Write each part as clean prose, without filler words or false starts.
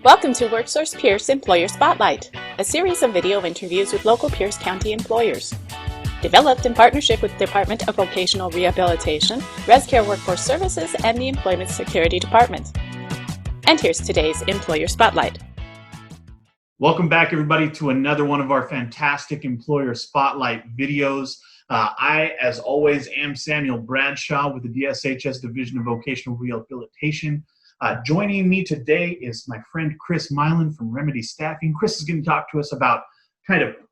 Welcome to WorkSource Pierce Employer Spotlight, a series of video interviews with local Pierce County employers. Developed in partnership with the Department of Vocational Rehabilitation, ResCare Workforce Services, and the Employment Security Department. And here's today's Employer Spotlight. Welcome back, everybody, to another one of our fantastic Employer Spotlight videos. I, as always, am Samuel Bradshaw with the DSHS Division of Vocational Rehabilitation. Joining me today is my friend Chris Miland from Remedy Staffing. Chris is going to talk to us about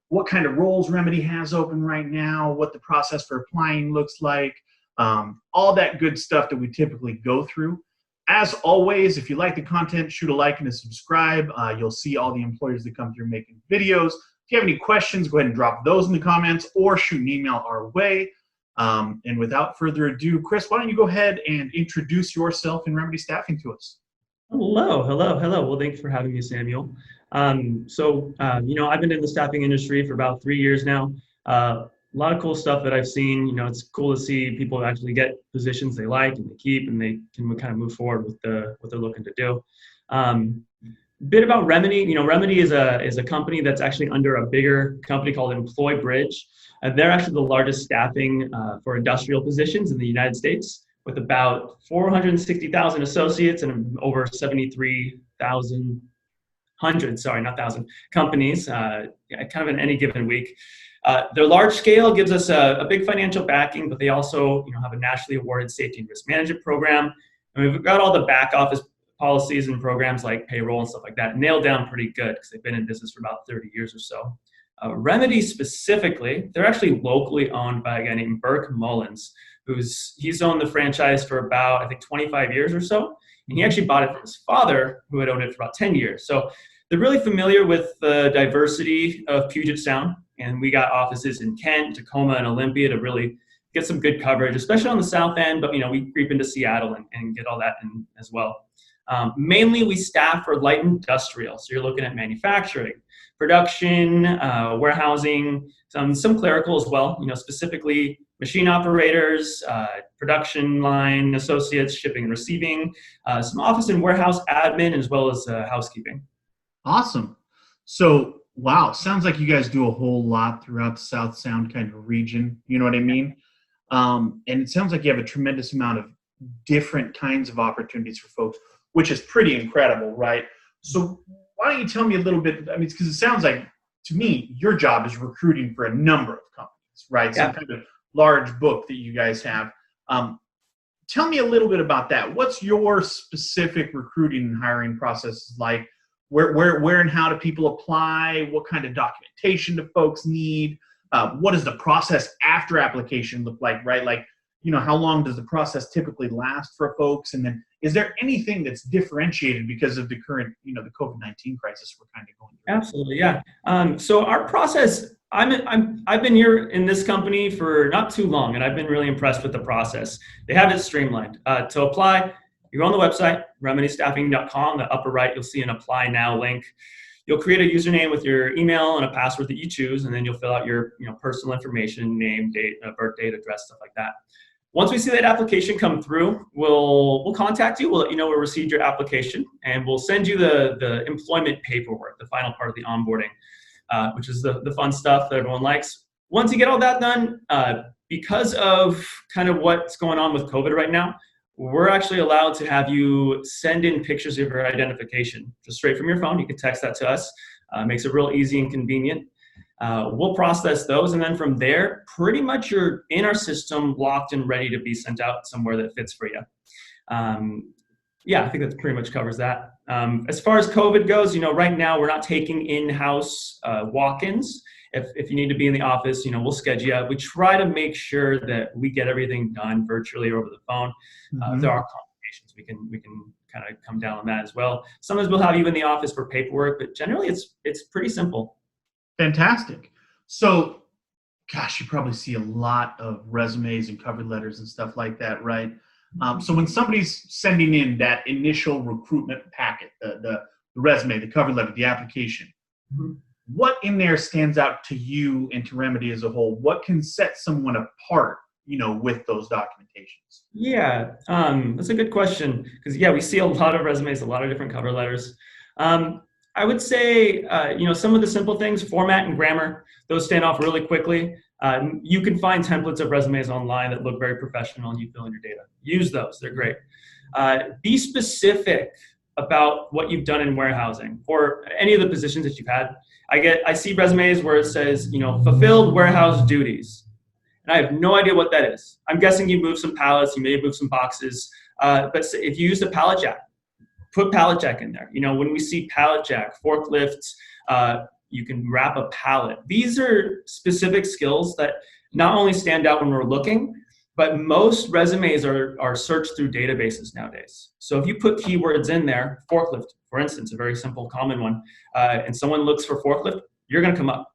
what kind of roles Remedy has open right now, what the process for applying looks like, all that good stuff that we typically go through. As always, if you like the content, shoot a like and a subscribe. You'll see all the employers that come through making videos. If you have any questions, go ahead and drop those in the comments or shoot an email our way. And without further ado, Chris, why don't you go ahead and introduce yourself and Remedy Staffing to us? Hello. Well, thanks for having me, Samuel. I've been in the staffing industry for about 3 years now. A lot of cool stuff that I've seen. It's cool to see people actually get positions they like and they keep, and they can kind of move forward with what they're looking to do. Bit about Remedy. Remedy is a company that's actually under a bigger company called EmployBridge. They're actually the largest staffing for industrial positions in the United States, with about 460,000 associates and over 73,000 companies, kind of in any given week. Their large scale gives us a big financial backing, but they also have a nationally awarded safety and risk management program. And we've got all the back office policies and programs like payroll and stuff like that nailed down pretty good because they've been in business for about 30 years or so. Remedy specifically, they're actually locally owned by a guy named Burke Mullins, he's owned the franchise for about, I think, 25 years or so. And he actually bought it from his father, who had owned it for about 10 years. So they're really familiar with the diversity of Puget Sound. And we got offices in Kent, Tacoma, and Olympia to really get some good coverage, especially on the south end. But, we creep into Seattle and get all that in as well. Mainly we staff for light industrial. So you're looking at manufacturing, production, warehousing, some clerical as well, specifically machine operators, production line associates, shipping and receiving, some office and warehouse admin, as well as housekeeping. Awesome. So, wow, sounds like you guys do a whole lot throughout the South Sound kind of region. You know what I mean? And it sounds like you have a tremendous amount of different kinds of opportunities for folks, which is pretty incredible, right? So why don't you tell me a little bit, because it sounds like, to me, your job is recruiting for a number of companies, right? Yeah. Some kind of large book that you guys have. Tell me a little bit about that. What's your specific recruiting and hiring process like? Where and how do people apply? What kind of documentation do folks need? What does the process after application look like, right? Like, how long does the process typically last for folks? And then is there anything that's differentiated because of the current, the COVID-19 crisis we're kind of going through? Absolutely, yeah. So our process, I've been here in this company for not too long, and I've been really impressed with the process. They have it streamlined. To apply, you go on the website, remedystaffing.com. The upper right, you'll see an Apply Now link. You'll create a username with your email and a password that you choose, and then you'll fill out your personal information, name, date, birth date, address, stuff like that. Once we see that application come through, we'll contact you. We'll let you know we received your application, and we'll send you the employment paperwork, the final part of the onboarding, which is the fun stuff that everyone likes. Once you get all that done, because of kind of what's going on with COVID right now, we're actually allowed to have you send in pictures of your identification, just straight from your phone. You can text that to us. Makes it real easy and convenient. We'll process those, and then from there, pretty much you're in our system, locked and ready to be sent out somewhere that fits for you. I think that pretty much covers that. As far as COVID goes, right now we're not taking in-house walk-ins. If you need to be in the office, we'll schedule you. We try to make sure that we get everything done virtually or over the phone. If there are complications, we can kind of come down on that as well. Sometimes we'll have you in the office for paperwork, but generally it's pretty simple. Fantastic. So, gosh, you probably see a lot of resumes and cover letters and stuff like that, right? So when somebody's sending in that initial recruitment packet, the resume, the cover letter, the application, what in there stands out to you and to Remedy as a whole? What can set someone apart, with those documentations? Yeah, that's a good question because we see a lot of resumes, a lot of different cover letters. I would say, some of the simple things, format and grammar, those stand off really quickly. You can find templates of resumes online that look very professional and you fill in your data. Use those, they're great. Be specific about what you've done in warehousing or any of the positions that you've had. I see resumes where it says, fulfilled warehouse duties. And I have no idea what that is. I'm guessing you moved some pallets, you may have moved some boxes, but if you used a pallet jack, put pallet jack in there. When we see pallet jack, forklifts, you can wrap a pallet. These are specific skills that not only stand out when we're looking, but most resumes are searched through databases nowadays. So if you put keywords in there, forklift, for instance, a very simple, common one, and someone looks for forklift, you're gonna come up.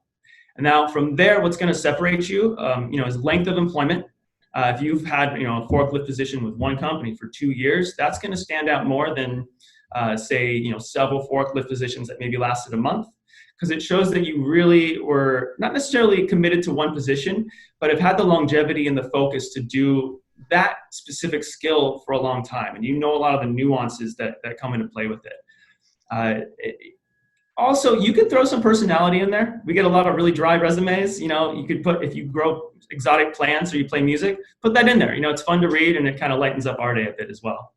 And now from there, what's gonna separate you, is length of employment. If you've had a forklift position with one company for 2 years, that's gonna stand out more than say several forklift positions that maybe lasted a month, because it shows that you really were not necessarily committed to one position, but have had the longevity and the focus to do that specific skill for a long time. And a lot of the nuances that come into play with it. Also, you could throw some personality in there. We get a lot of really dry resumes. You could put, if you grow exotic plants or you play music, put that in there. It's fun to read and it kind of lightens up our day a bit as well.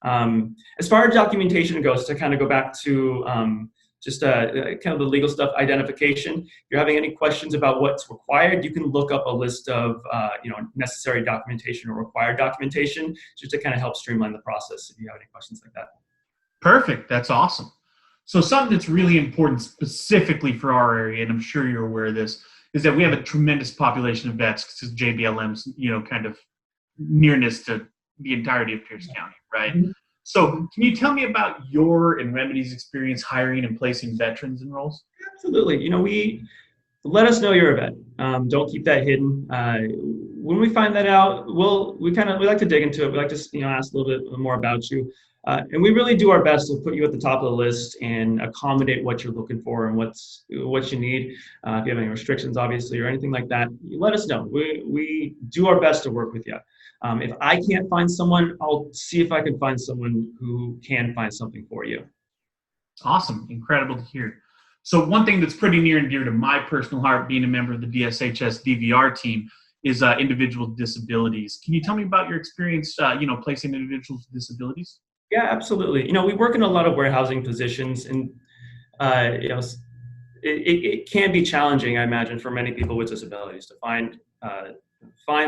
As far as documentation goes, to kind of go back to kind of the legal stuff, identification, if you're having any questions about what's required, you can look up a list of necessary documentation or required documentation just to kind of help streamline the process if you have any questions like that. Perfect. That's awesome. So something that's really important specifically for our area, and I'm sure you're aware of this, is that we have a tremendous population of vets because JBLM's, kind of nearness to the entirety of Pierce County, right? Mm-hmm. So can you tell me about your and Remedy's experience hiring and placing veterans in roles? Absolutely. Let us know you're a vet. Don't keep that hidden. When we find that out, we like to dig into it. We like to ask a little bit more about you. And we really do our best to put you at the top of the list and accommodate what you're looking for and what you need. If you have any restrictions, obviously, or anything like that, you let us know. We do our best to work with you. If I can't find someone, I'll see if I can find someone who can find something for you. Awesome. Incredible to hear. So one thing that's pretty near and dear to my personal heart, being a member of the DSHS DVR team, is individual with disabilities. Can you tell me about your experience, placing individuals with disabilities? Yeah, absolutely. We work in a lot of warehousing positions, and it can be challenging, I imagine, for many people with disabilities to find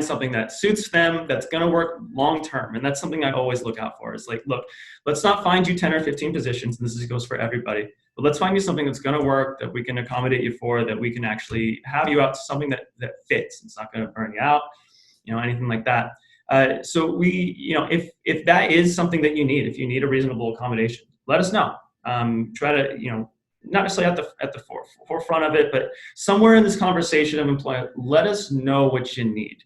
something that suits them, that's going to work long term. And that's something I always look out for. Is like, look, let's not find you 10 or 15 positions, and this goes for everybody, but let's find you something that's going to work, that we can accommodate you for, that we can actually have you out to something that fits. It's not going to burn you out, anything like that. So if that is something that you need, if you need a reasonable accommodation, let us know. Try to, not necessarily at the forefront of it, but somewhere in this conversation of employment, let us know what you need.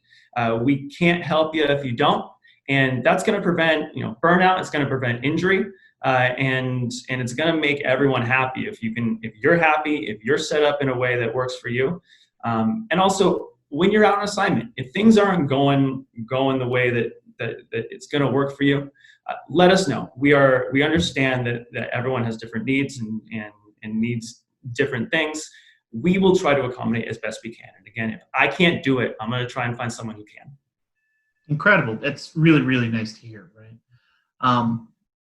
We can't help you if you don't, and that's going to prevent, burnout. It's going to prevent injury, and it's going to make everyone happy if you're happy, if you're set up in a way that works for you, and also, when you're out on assignment, if things aren't going the way that it's going to work for you, let us know. We understand that everyone has different needs and needs different things. We will try to accommodate as best we can. And again, if I can't do it, I'm going to try and find someone who can. Incredible. That's really, really nice to hear, right?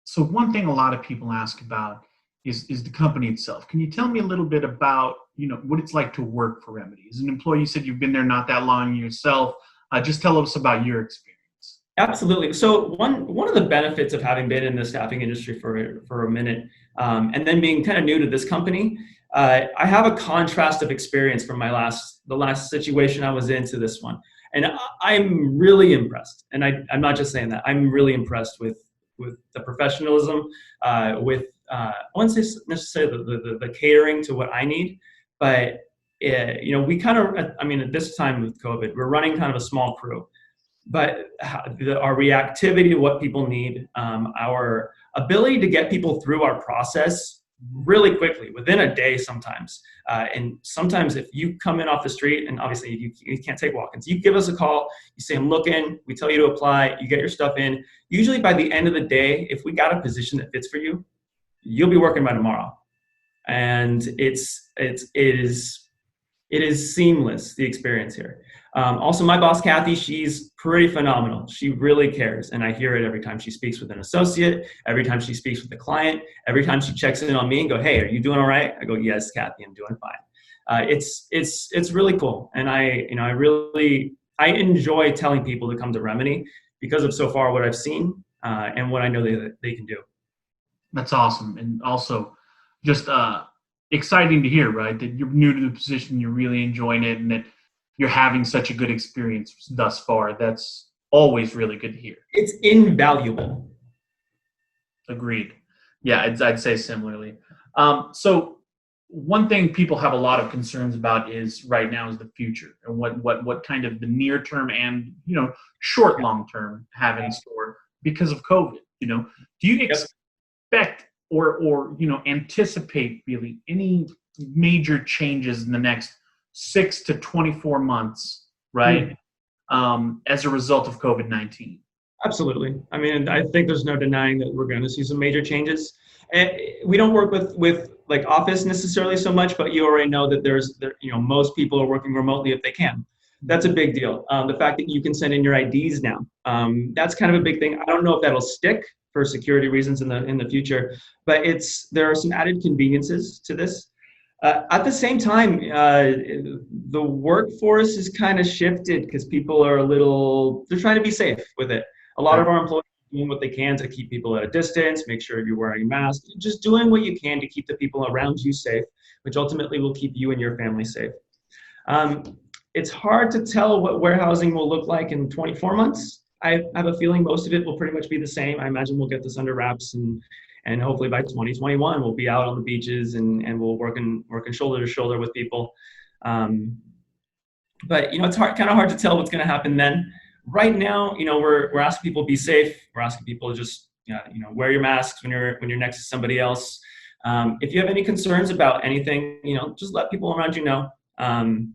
So one thing a lot of people ask about is the company itself. Can you tell me a little bit about what it's like to work for Remedy? As an employee, you said you've been there not that long yourself. Just tell us about your experience. Absolutely. So one of the benefits of having been in the staffing industry for a minute, and then being kind of new to this company, I have a contrast of experience from the last situation I was in to this one, and I'm really impressed. And I'm not just saying that. I'm really impressed with the professionalism, with I wouldn't say necessarily the catering to what I need, but we kind of, at this time with COVID, we're running kind of a small crew, but our reactivity to what people need, our ability to get people through our process really quickly, within a day sometimes. And sometimes if you come in off the street, and obviously you can't take walk-ins, you give us a call, you say, I'm looking, we tell you to apply, you get your stuff in. Usually by the end of the day, if we got a position that fits for you, you'll be working by tomorrow. And it is seamless, the experience here. Also, my boss, Kathy, she's pretty phenomenal. She really cares, and I hear it every time she speaks with an associate, every time she speaks with a client, every time she checks in on me and go, "Hey, are you doing all right?" I go, "Yes, Kathy, I'm doing fine." It's really cool, and I enjoy telling people to come to Remedy because of so far what I've seen and what I know they can do. That's awesome, and also just exciting to hear, right? That you're new to the position, you're really enjoying it, and that you're having such a good experience thus far. That's always really good to hear. It's invaluable. Agreed. Yeah, I'd say similarly. So one thing people have a lot of concerns about is right now is the future and what kind of the near term and short long term have in store because of COVID. Do you expect or anticipate really any major changes in the next 6 to 24 months, right? As a result of COVID-19? Absolutely. I mean, I think there's no denying that we're going to see some major changes. And we don't work with like Office necessarily so much, but you already know that most people are working remotely if they can. That's a big deal. The fact that you can send in your IDs now, that's kind of a big thing. I don't know if that'll stick for security reasons in the future, but there are some added conveniences to this. At the same time, the workforce is kind of shifted because people are they're trying to be safe with it. A lot of our employees are doing what they can to keep people at a distance, make sure you're wearing a mask, just doing what you can to keep the people around you safe, which ultimately will keep you and your family safe. It's hard to tell what warehousing will look like in 24 months. I have a feeling most of it will pretty much be the same. I imagine we'll get this under wraps and hopefully by 2021 we'll be out on the beaches and we'll working shoulder to shoulder with people. But it's kind of hard to tell what's going to happen then. Right now, we're asking people to be safe. We're asking people to just wear your masks when you're next to somebody else. If you have any concerns about anything, just let people around you know. I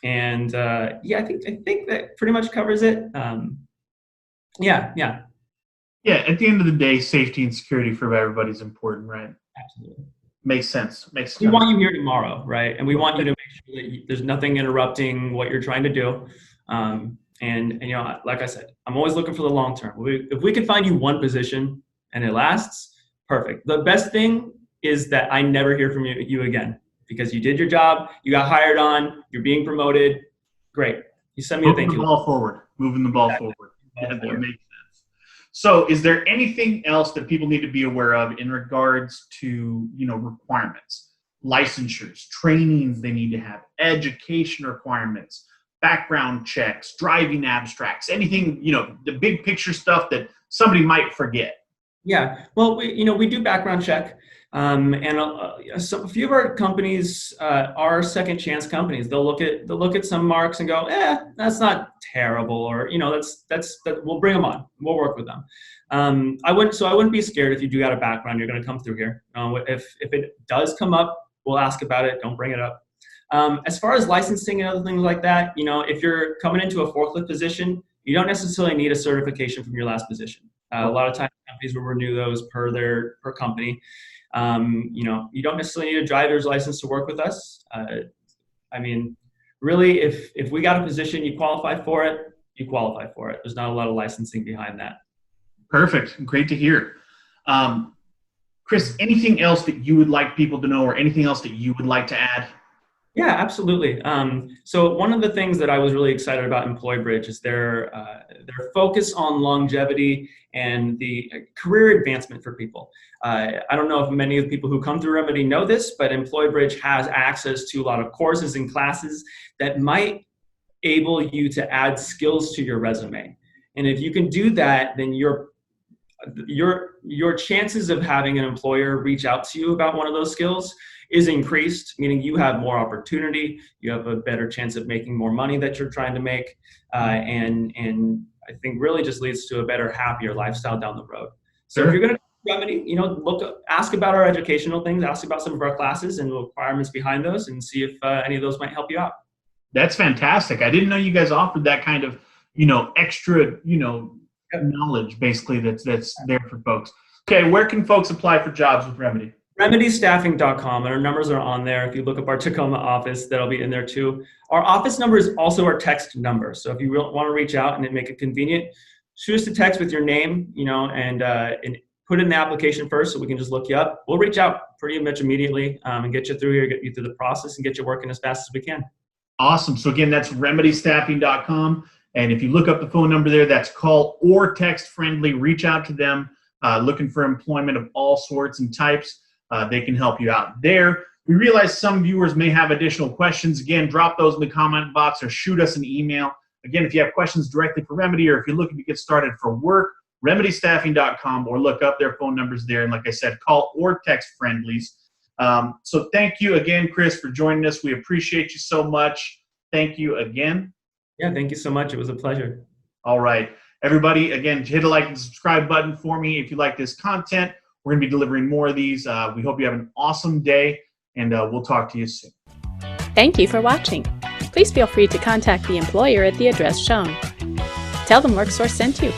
think that pretty much covers it. Yeah. Yeah, at the end of the day, safety and security for everybody is important, right? Absolutely. Makes sense. We want you here tomorrow, right? And we want you to make sure that there's nothing interrupting what you're trying to do. And like I said, I'm always looking for the long term. If we could find you one position and it lasts, perfect. The best thing is that I never hear from you again because you did your job, you got hired on, you're being promoted. Great. You send me a thank you. Moving the ball forward. Yeah, that makes sense. So is there anything else that people need to be aware of in regards to, requirements, licensures, trainings they need to have, education requirements, background checks, driving abstracts, anything, the big picture stuff that somebody might forget? Yeah, well, we do background check. So a few of our companies are second chance companies. They'll look at some marks and go, that's not terrible, or we'll bring them on. We'll work with them. I wouldn't be scared if you do got a background. You're going to come through here. If it does come up, we'll ask about it. Don't bring it up. As far as licensing and other things like that, if you're coming into a forklift position, you don't necessarily need a certification from your last position. A lot of times companies will renew those per company. You don't necessarily need a driver's license to work with us. Really, if we got a position, you qualify for it, you qualify for it. There's not a lot of licensing behind that. Perfect. Great to hear. Chris, anything else that you would like people to know or anything else that you would like to add? Yeah, absolutely. So one of the things that I was really excited about EmployBridge is their focus on longevity and the career advancement for people. I don't know if many of the people who come through Remedy know this, but EmployBridge has access to a lot of courses and classes that might able you to add skills to your resume. And if you can do that, then your chances of having an employer reach out to you about one of those skills is increased, meaning you have more opportunity, you have a better chance of making more money that you're trying to make, and I think really just leads to a better, happier lifestyle down the road. So if you're going to Remedy, ask about our educational things, ask about some of our classes and the requirements behind those, and see if any of those might help you out. That's fantastic. I didn't know you guys offered that kind of, extra, knowledge basically that's there for folks. Okay, where can folks apply for jobs with Remedy? RemedyStaffing.com, and our numbers are on there. If you look up our Tacoma office, that'll be in there too. Our office number is also our text number. So if you want to reach out and make it convenient, shoot us a text with your name, and put in the application first so we can just look you up. We'll reach out pretty much immediately and get you through here, get you through the process, and get you working as fast as we can. Awesome. So again, that's RemedyStaffing.com. And if you look up the phone number there, that's call or text friendly. Reach out to them, looking for employment of all sorts and types. They can help you out there. We realize some viewers may have additional questions. Again, drop those in the comment box or shoot us an email. Again, if you have questions directly for Remedy, or if you're looking to get started for work, RemedyStaffing.com, or look up their phone numbers there. And like I said, call or text friendlies. So thank you again, Chris, for joining us. We appreciate you so much. Thank you again. Yeah, thank you so much. It was a pleasure. All right. Everybody, again, hit a like and subscribe button for me if you like this content. We're going to be delivering more of these. We hope you have an awesome day, and we'll talk to you soon. Thank you for watching. Please feel free to contact the employer at the address shown. Tell them WorkSource sent you.